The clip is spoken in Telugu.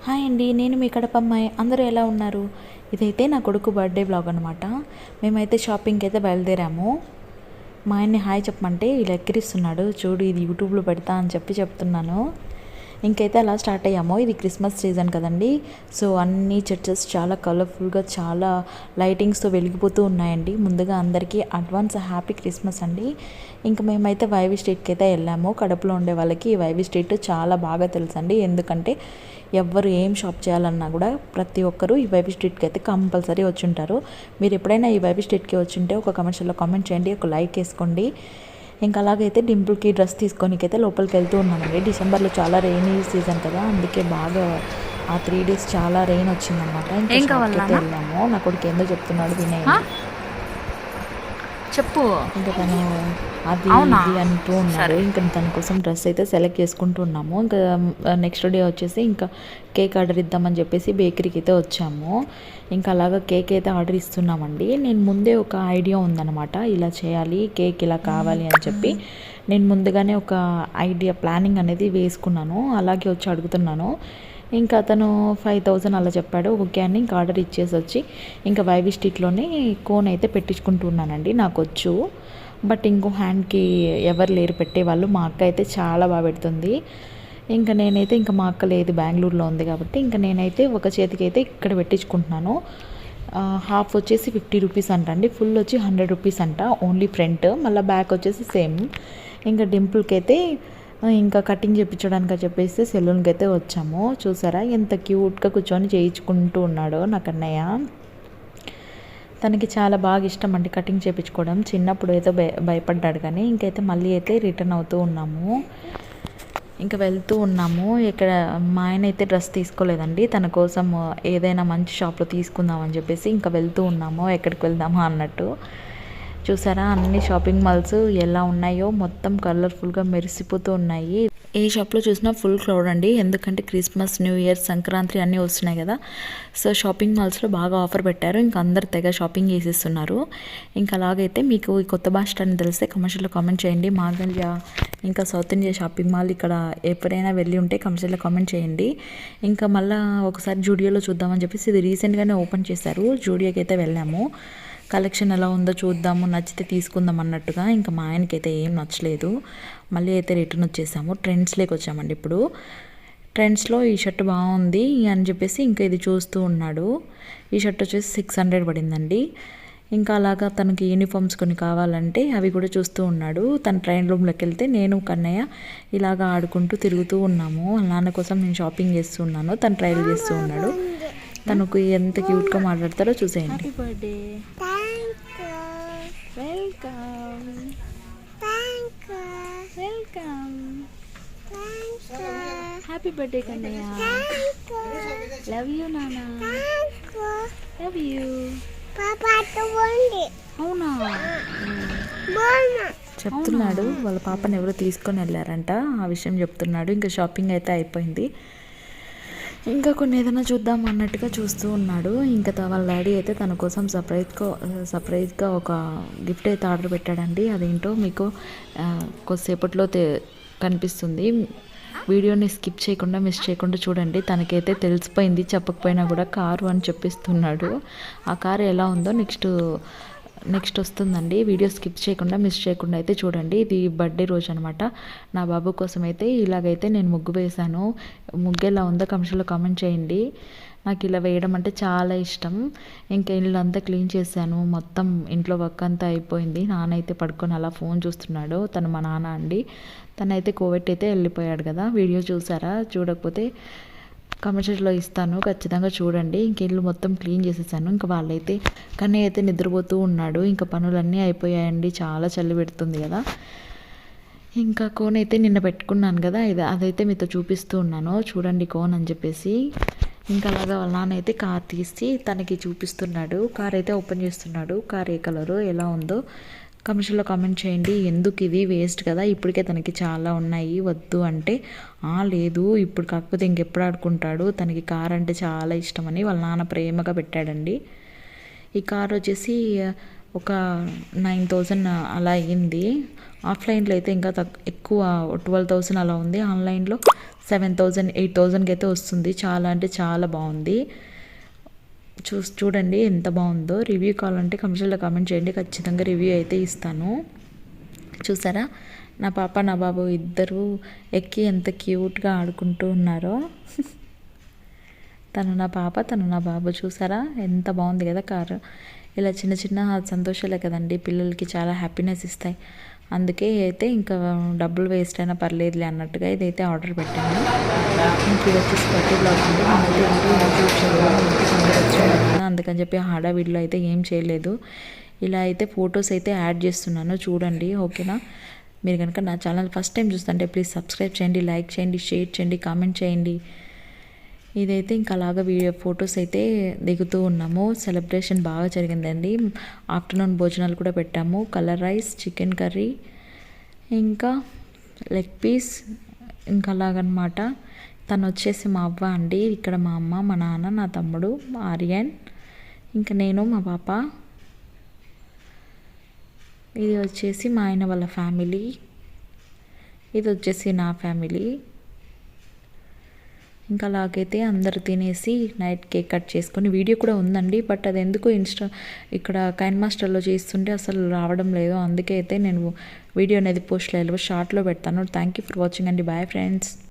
హాయ్ అండి, నేను మీ కడప అమ్మాయి. అందరూ ఎలా ఉన్నారు? ఇదైతే నా కొడుకు బర్త్డే బ్లాగ్ అనమాట. మేమైతే షాపింగ్కి అయితే బయలుదేరాము. మా ఆయన్ని హాయ్ చెప్పమంటే ఇలా ఎక్కిరిస్తున్నాడు. చూడు, ఇది యూట్యూబ్లో పెడతా అని చెప్తున్నాను. ఇంకైతే అలా స్టార్ట్ అయ్యాము. ఇది క్రిస్మస్ సీజన్ కదండి. సో అన్ని చర్చెస్ చాలా కలర్ఫుల్గా, చాలా లైటింగ్స్తో వెలిగిపోతూ ఉన్నాయండి. ముందుగా అందరికీ అడ్వాన్స్ హ్యాపీ క్రిస్మస్ అండి. ఇంకా మేమైతే వైవి స్ట్రీట్కి అయితే వెళ్ళాము. కడపలో ఉండే వాళ్ళకి ఈ వైవి స్ట్రీట్ చాలా బాగా తెలుసండి. ఎందుకంటే ఎవ్వరు ఏం షాప్ చేయాలన్నా కూడా ప్రతి ఒక్కరూ ఈ వైవి స్ట్రీట్కి అయితే కంపల్సరీ వచ్చి ఉంటారు. మీరు ఎప్పుడైనా ఈ వైవి స్ట్రీట్కి వచ్చి ఉంటే ఒక కమర్షియల్లో కామెంట్ చేయండి, ఒక లైక్ వేసుకోండి. ఇంకా అలాగైతే డింపుల్కి డ్రెస్ తీసుకోనికైతే లోపలికి వెళ్తూ ఉన్నామండి. డిసెంబర్లో చాలా రెయినీ సీజన్ కదా, అందుకే బాగా ఆ 3 days చాలా రెయిన్ వచ్చిందనమాట. ఇంకా వెళ్ళాము. నా కొడుకు ఏందో చెప్తున్నాడు, వినేయండి. చెప్పు. ఇంకా తను అది ఇది అంటూ ఉన్నారు. ఇంకా తన కోసం డ్రెస్ అయితే సెలెక్ట్ చేసుకుంటూ ఉన్నాము. ఇంకా నెక్స్ట్ డే వచ్చేసి ఇంకా కేక్ ఆర్డర్ ఇద్దామని చెప్పేసి బేకరీకి అయితే వచ్చాము. ఇంకా అలాగా కేక్ అయితే ఆర్డర్ ఇస్తున్నామండి. నేను ముందే ఒక ఐడియా ఉందన్నమాట, ఇలా చేయాలి, కేక్ ఇలా కావాలి అని చెప్పి నేను ముందుగానే ఒక ఐడియా ప్లానింగ్ అనేది వేసుకున్నాను. అలాగే వచ్చి అడుగుతున్నాను. ఇంకా అతను 5,000 అలా చెప్పాడు. ఓకే అని ఇంకా ఆర్డర్ ఇచ్చేసి వచ్చి ఇంకా వైవి స్ట్రీట్లోనే కోన్ అయితే పెట్టించుకుంటున్నానండి. నాకు వచ్చు, బట్ ఇంకో హ్యాండ్కి ఎవరు లేరు పెట్టేవాళ్ళు. మా అక్క అయితే చాలా బాగా పెడుతుంది. ఇంకా నేనైతే ఇంకా మా అక్క లేదు, బెంగళూరులో ఉంది కాబట్టి ఇంకా నేనైతే ఒక చేతికి అయితే ఇక్కడ పెట్టించుకుంటున్నాను. హాఫ్ వచ్చేసి 50 రూపీస్ అంట అండి, ఫుల్ వచ్చి 100 రూపీస్ అంట, ఓన్లీ ఫ్రంట్. మళ్ళీ బ్యాక్ వచ్చేసి సేమ్. ఇంకా డింపుల్కి అయితే ఇంకా కటింగ్ చేయించడానికి చెప్పేసి సెలూన్కి అయితే వచ్చాము. చూసారా ఎంత క్యూట్గా కూర్చొని చేయించుకుంటూ ఉన్నాడో నా కన్నయ్య. తనకి చాలా బాగా ఇష్టం అండి కటింగ్ చేయించుకోవడం. చిన్నప్పుడు అయితే భయపడ్డాడు, కానీ ఇంకైతే మళ్ళీ అయితే రిటర్న్ అవుతూ ఉన్నాము. ఇంకా వెళ్తూ ఉన్నాము. ఇక్కడ మా ఆయన అయితే డ్రెస్ తీసుకోలేదండి, తన కోసం ఏదైనా మంచి షాప్లో తీసుకుందామని చెప్పేసి ఇంకా వెళ్తూ ఉన్నాము. ఎక్కడికి వెళ్దామా అన్నట్టు. చూసారా అన్ని షాపింగ్ మాల్స్ ఎలా ఉన్నాయో, మొత్తం కలర్ఫుల్గా మెరిసిపోతూ ఉన్నాయి. ఏ షాప్లో చూసినా ఫుల్ క్రౌడ్ అండి. ఎందుకంటే క్రిస్మస్, న్యూ ఇయర్, సంక్రాంతి అన్నీ వస్తున్నాయి కదా. సో షాపింగ్ మాల్స్లో బాగా ఆఫర్ పెట్టారు. ఇంకా అందరు తెగ షాపింగ్ చేసేస్తున్నారు. ఇంకా అలాగైతే మీకు ఈ కొత్త బస్ స్టాండ్ తెలిస్తే కమర్షియల్లో కామెంట్ చేయండి. మాగళ్య ఇంకా సౌత్ ఇండియా షాపింగ్ మాల్ ఇక్కడ ఎప్పుడైనా వెళ్ళి ఉంటే కమర్షియల్లో కామెంట్ చేయండి. ఇంకా మళ్ళీ ఒకసారి జూడియోలో చూద్దామని చెప్పేసి ఇది రీసెంట్గానే ఓపెన్ చేశారు. జూడియోకి అయితే వెళ్ళాము. కలెక్షన్ ఎలా ఉందో చూద్దాము, నచ్చితే తీసుకుందాం అన్నట్టుగా. ఇంకా మా ఆయనకి అయితే ఏం నచ్చలేదు. మళ్ళీ అయితే రిటర్న్ వచ్చేసాము. ట్రెండ్స్లోకి వచ్చామండి. ఇప్పుడు ట్రెండ్స్లో ఈ షర్ట్ బాగుంది అని చెప్పేసి ఇంకా ఇది చూస్తూ ఉన్నాడు. ఈ షర్ట్ వచ్చేసి 600 పడిందండి. ఇంకా అలాగా తనకి యూనిఫామ్స్ కొన్ని కావాలంటే అవి కూడా చూస్తూ ఉన్నాడు. తన ట్రైన్ రూమ్లోకి వెళ్తే నేను కన్నయ్య ఇలాగా ఆడుకుంటూ తిరుగుతూ ఉన్నాము. నాన్న కోసం నేను షాపింగ్ చేస్తూ ఉన్నాను, తను ట్రైల్ చేస్తూ ఉన్నాడు. తనకు ఎంత క్యూట్గా మాట్లాడతారో చూసేయండి. Happy birthday, welcome, welcome, happy birthday Kannayya, love you నాన్న, లవ్ యూ. అవునా చెప్తున్నాడు. వాళ్ళ పాపని ఎవరో తీసుకొని వెళ్ళారంట, ఆ విషయం చెప్తున్నాడు. ఇంకా షాపింగ్ అయితే అయిపోయింది. ఇంకా కొన్ని ఏదైనా చూద్దాం అన్నట్టుగా చూస్తూ ఉన్నాడు. ఇంకా వాళ్ళ డాడీ అయితే తన కోసం సర్ప్రైజ్గా ఒక గిఫ్ట్ అయితే ఆర్డర్ పెట్టాడండి. అదేంటో మీకు కొద్దిసేపట్లో కనిపిస్తుంది. వీడియోని స్కిప్ చేయకుండా, మిస్ చేయకుండా చూడండి. తనకైతే తెలిసిపోయింది, చెప్పకపోయినా కూడా కారు అని చెప్పిస్తున్నాడు. ఆ కారు ఎలా ఉందో నెక్స్ట్ వస్తుందండి. వీడియో స్కిప్ చేయకుండా, మిస్ చేయకుండా అయితే చూడండి. ఇది బర్త్డే రోజు అనమాట. నా బాబు కోసం అయితే ఇలాగైతే నేను ముగ్గు వేశాను. ముగ్గు ఎలా ఉందో కమెంట్స్లో కామెంట్ చేయండి. నాకు ఇలా వేయడం అంటే చాలా ఇష్టం. ఇంకా ఇల్లు అంతా క్లీన్ చేశాను. మొత్తం ఇంట్లో వర్క్ అంతా అయిపోయింది. నాన్న అయితే పడుకొని అలా ఫోన్ చూస్తున్నాడు. తను మా నాన్న అండి. తనైతే కోవిడ్ అయితే వెళ్ళిపోయాడు కదా. వీడియో చూసారా? చూడకపోతే కమెంట్స్లో ఇస్తాను, ఖచ్చితంగా చూడండి. ఇంక ఇల్లు మొత్తం క్లీన్ చేసేసాను. ఇంకా వాళ్ళైతే కన్నయ్య అయితే నిద్రపోతూ ఉన్నాడు. ఇంకా పనులన్నీ అయిపోయాయండి, చాలా చలి పెడుతుంది కదా. ఇంకా కోన్ అయితే నిన్న పెట్టుకున్నాను కదా, అదైతే మీతో చూపిస్తూ ఉన్నాను. చూడండి కోన్ అని చెప్పేసి. ఇంకా అలాగా వాళ్ళ నాన్న అయితే కార్ తీసి తనకి చూపిస్తున్నాడు. కార్ అయితే ఓపెన్ చేస్తున్నాడు. కార్ ఏ కలరు, ఎలా ఉందో కమెంట్స్లో కామెంట్ చేయండి. ఎందుకు ఇది వేస్ట్ కదా, ఇప్పటికే తనకి చాలా ఉన్నాయి, వద్దు అంటే లేదు ఇప్పుడు కాకపోతే ఇంకెప్పుడు ఆడుకుంటాడు, తనకి కార్ అంటే చాలా ఇష్టమని వాళ్ళ నాన్న ప్రేమగా పెట్టాడండి. ఈ కార్ వచ్చేసి ఒక 9,000 అలా అయ్యింది. ఆఫ్లైన్లో అయితే ఇంకా ఎక్కువ 12,000 అలా ఉంది. ఆన్లైన్లో 7,000 8,000కి అయితే వస్తుంది. చాలా అంటే చాలా బాగుంది. చూడండి ఎంత బాగుందో. రివ్యూ కావాలంటే కమెంట్స్లో కామెంట్ చేయండి, ఖచ్చితంగా రివ్యూ అయితే ఇస్తాను. చూసారా నా పాప నా బాబు ఇద్దరు ఎక్కి ఎంత క్యూట్గా ఆడుకుంటూ ఉన్నారో. తను నా పాప, తను నా బాబు. చూసారా ఎంత బాగుంది కదా కారు. ఇలా చిన్న చిన్న సంతోషాలే కదండి పిల్లలకి చాలా హ్యాపీనెస్ ఇస్తాయి. అందుకే అయితే ఇంకా డబ్బులు వేస్ట్ అయినా పర్లేదులే అన్నట్టుగా ఇదైతే ఆర్డర్ పెట్టాను. ఇంక ఇది వచ్చేసి బర్త్డే బ్లాగ్ అండి. నేనైతే యూట్యూబ్ ఛానల్ అందుకని చెప్పి హడావిడిలో అయితే ఏం చేయలేదు. ఇలా అయితే ఫొటోస్ అయితే యాడ్ చేస్తున్నాను చూడండి, ఓకేనా. మీరు కనుక నా ఛానల్ ఫస్ట్ టైం చూస్తుంటే ప్లీజ్ సబ్స్క్రైబ్ చేయండి, లైక్ చేయండి, షేర్ చేయండి, కామెంట్ చేయండి. ఇదైతే ఇంకా అలాగా ఫొటోస్ అయితే దిగుతూ ఉన్నాము. సెలబ్రేషన్ బాగా జరిగిందండి. ఆఫ్టర్నూన్ భోజనాలు కూడా పెట్టాము. కలర్ రైస్, చికెన్ కర్రీ, ఇంకా లెగ్ పీస్, ఇంకా అలాగనమాట. తను వచ్చేసి మా అవ్వ అండి. ఇక్కడ మా అమ్మ, మా నాన్న, నా తమ్ముడు ఆర్యన్, ఇంకా నేను, మా పాప. ఇది వచ్చేసి మా ఆయన వాళ్ళ ఫ్యామిలీ, ఇది వచ్చేసి నా ఫ్యామిలీ. ఇంకా అలాగైతే అందరు తినేసి నైట్ కేక్ కట్ చేసుకొని వీడియో కూడా ఉందండి. బట్ అది ఎందుకు ఇక్కడ కైన్ మాస్టర్లో చేస్తుంటే అసలు రావడం లేదు. అందుకే అయితే నేను వీడియో అనేది పోస్ట్ చేయలేదు, షార్ట్లో పెడతాను. థ్యాంక్ యూ ఫర్ వాచింగ్ అండి. Bye friends.